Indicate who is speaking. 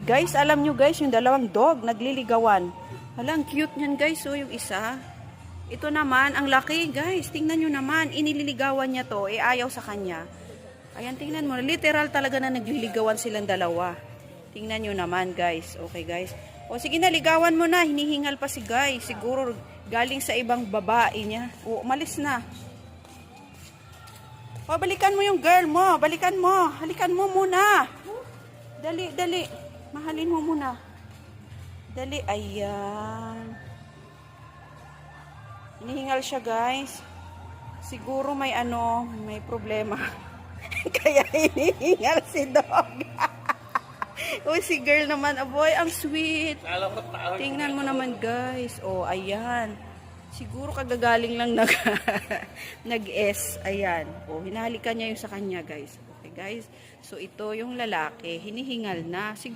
Speaker 1: Guys, alam nyo guys, yung dalawang dog, nagliligawan. Hala, ang cute niyan guys, so yung isa. Ito naman, ang laki guys, tingnan nyo naman, inililigawan niya to, ayaw sa kanya. Ayan, tingnan mo, literal talaga na nagliligawan silang dalawa. Tingnan nyo naman guys, okay guys. O sige na, ligawan mo na, hinihingal pa si guys. Siguro galing sa ibang babae niya. O, umalis na. O, balikan mo yung girl mo, balikan mo. Halikan mo muna. Dali, dali. Mahalin mo muna. Dali, ayan. Hinihingal siya guys. Siguro may may problema. Kaya hinihingal si dog. Uy, si girl naman, aboy, ang sweet. Tingnan mo naman guys. Oh, ayan. Siguro kagagaling lang nag-S. Ayan. Oh, hinahalikan niya yung sa kanya guys. Okay guys. So ito yung lalaki, hinihingal na.